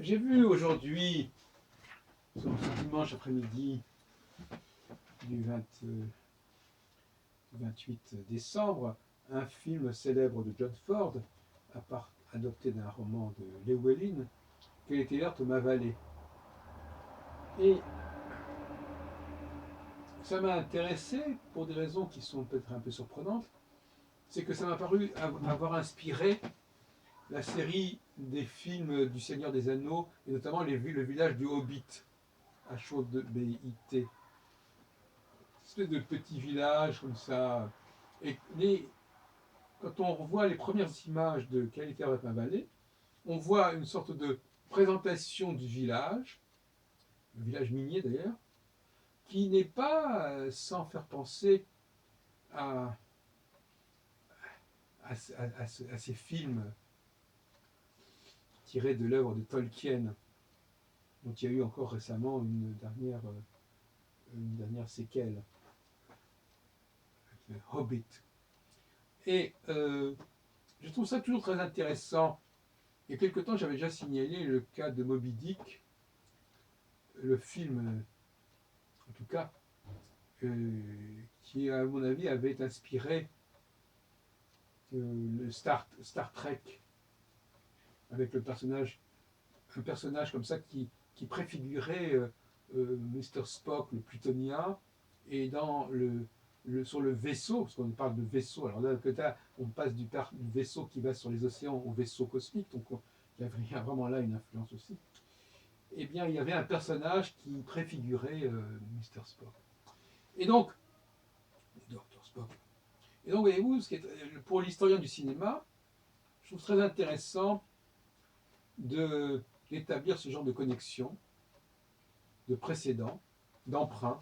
J'ai vu aujourd'hui, sur ce dimanche après-midi du 28 décembre, un film célèbre de John Ford, adopté d'un roman de Llewellyn, Quelle était l'heure Thomas Vallée. Et ça m'a intéressé pour des raisons qui sont peut-être un peu surprenantes. C'est que ça m'a paru avoir inspiré la série des films du Seigneur des Anneaux, et notamment le village du Hobbit, H-O-B-I-T. Une espèce de petit village comme ça. Et quand on revoit les premières images de Quelle était votre vallée, on voit une sorte de présentation du village, le village minier d'ailleurs, qui n'est pas sans faire penser à, à ces films tirés de l'œuvre de Tolkien, dont il y a eu encore récemment une dernière séquelle, Hobbit. Et je trouve ça toujours très intéressant. Il y a quelque temps, j'avais déjà signalé le cas de Moby Dick, le film, en tout cas, qui, à mon avis, avait inspiré le Star Trek, avec un personnage comme ça qui préfigurait Mr. Spock, le plutonien, et sur le vaisseau, parce qu'on parle de vaisseau, alors là, on passe du vaisseau qui va sur les océans au vaisseau cosmique, donc il y a vraiment là une influence aussi. Eh bien, il y avait un personnage qui préfigurait Mr. Spock. Et donc, Dr. Spock. Et donc, voyez-vous, pour l'historien du cinéma, je trouve très intéressant d'établir ce genre de connexion, de précédent, d'emprunt.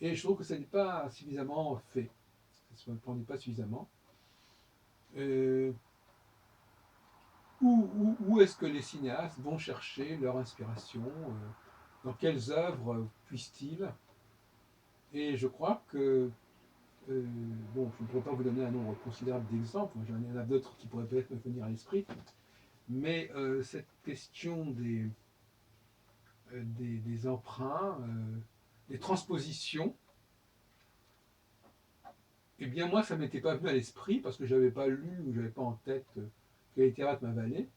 Et je trouve que ça n'est pas suffisamment fait. Ça ne se répandit pas suffisamment. Où est-ce que les cinéastes vont chercher leur inspiration dans quelles œuvres puissent-ils? Et je crois que, bon, je ne pourrais pas vous donner un nombre considérable d'exemples, il y en a d'autres qui pourraient peut-être me venir à l'esprit, mais cette question des emprunts, des transpositions, eh bien moi ça ne m'était pas venu à l'esprit parce que je n'avais pas lu ou je n'avais pas en tête Quelle était ma vallée.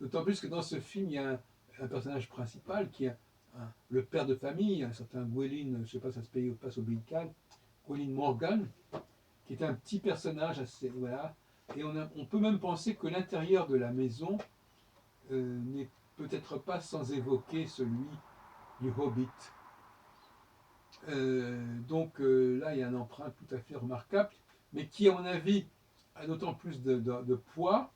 D'autant plus que dans ce film, il y a un personnage principal qui est le père de famille, un certain Gwelin, je ne sais pas si ça se passe au Bilcal, Gwelin Morgan, qui est un petit personnage assez. Voilà. Et on peut même penser que l'intérieur de la maison n'est peut-être pas sans évoquer celui du Hobbit. Donc là, il y a un emprunt tout à fait remarquable, mais qui, à mon avis, a d'autant plus de poids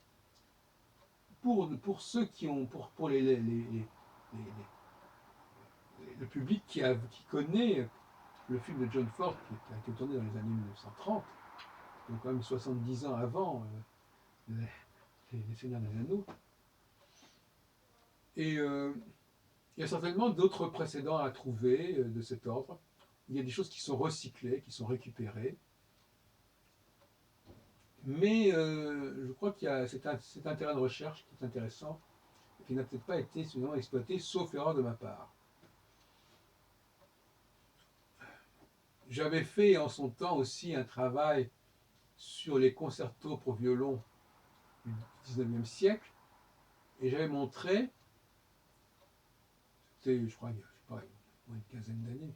pour ceux qui ont, pour le public qui connaît le film de John Ford, qui a été tourné dans les années 1930, donc quand même 70 ans avant les Seigneurs des Anneaux. Et il y a certainement d'autres précédents à trouver de cet ordre. Il y a des choses qui sont recyclées, qui sont récupérées. Mais je crois qu'il y a cet intérêt de recherche qui est intéressant, qui n'a peut-être pas été suffisamment exploité, sauf erreur de ma part. J'avais fait en son temps aussi un travail sur les concertos pour violon du XIXe siècle, et j'avais montré, c'était je crois il y a une quinzaine d'années,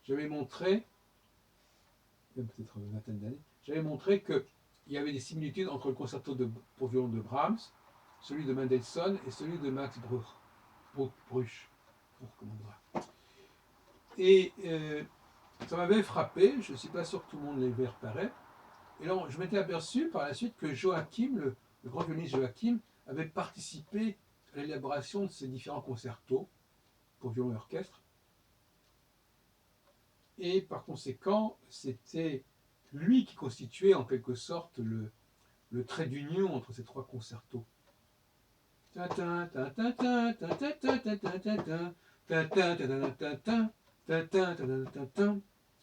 j'avais montré, même peut-être une vingtaine d'années, j'avais montré qu'il y avait des similitudes entre le concerto pour violon de Brahms, celui de Mendelssohn et celui de Max Bruch. Et ça m'avait frappé, je ne suis pas sûr que tout le monde l'ait repéré. Et donc, je m'étais aperçu par la suite que Joachim, le grand violoniste Joachim, avait participé à l'élaboration de ces différents concertos pour violon et orchestre. Et par conséquent, c'était lui qui constituait en quelque sorte le trait d'union entre ces trois concertos.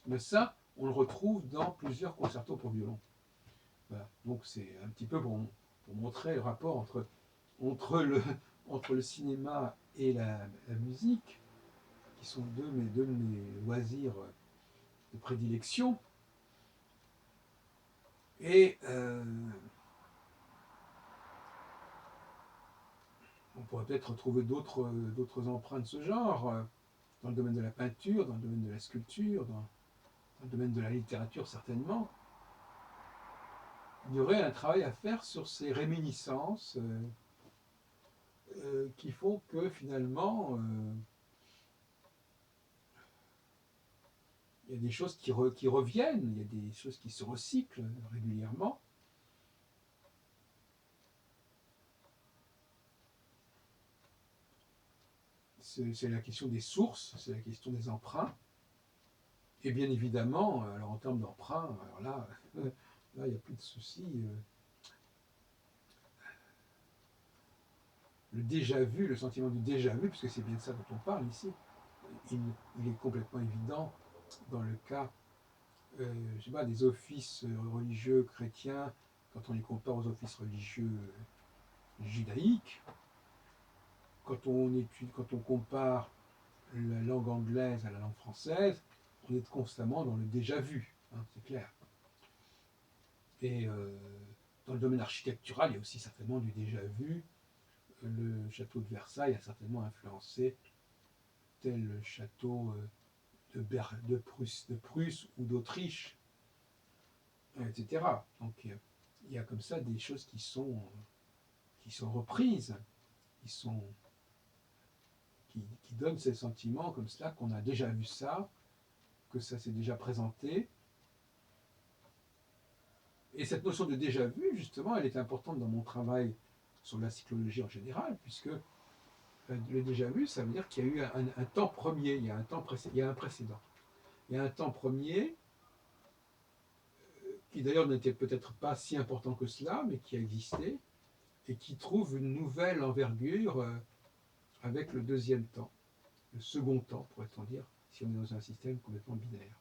Mais ça, on le retrouve dans plusieurs concertos pour violon. Voilà. Donc c'est un petit peu pour montrer le rapport entre entre le cinéma et la musique, qui sont deux de mes loisirs de prédilection. Et on pourrait peut-être retrouver d'autres empreintes de ce genre, dans le domaine de la peinture, dans le domaine de la sculpture, dans le domaine de la littérature certainement. Il y aurait un travail à faire sur ces réminiscences qui font que finalement, il y a des choses qui reviennent, il y a des choses qui se recyclent régulièrement. C'est la question des sources, c'est la question des emprunts. Et bien évidemment, alors en termes d'emprunts, alors là, là, il n'y a plus de souci. Le déjà vu, le sentiment du déjà vu, puisque c'est bien de ça dont on parle ici, il est complètement évident dans le cas je sais pas, des offices religieux chrétiens, quand on les compare aux offices religieux judaïques, quand on compare la langue anglaise à la langue française, on est constamment dans le déjà vu, hein, c'est clair. Et dans le domaine architectural, il y a aussi certainement du déjà vu. Le château de Versailles a certainement influencé tel château de Prusse ou d'Autriche, etc. Donc il y a comme ça des choses qui sont reprises, qui, sont, qui donnent ces sentiments comme cela, qu'on a déjà vu ça, que ça s'est déjà présenté. Et cette notion de déjà vu, justement, elle est importante dans mon travail sur la cyclologie en général, puisque le déjà vu, ça veut dire qu'il y a eu un temps premier, il y a il y a un précédent. Il y a un temps premier qui d'ailleurs n'était peut-être pas si important que cela, mais qui a existé, et qui trouve une nouvelle envergure avec le deuxième temps, le second temps, pourrait-on dire, si on est dans un système complètement binaire.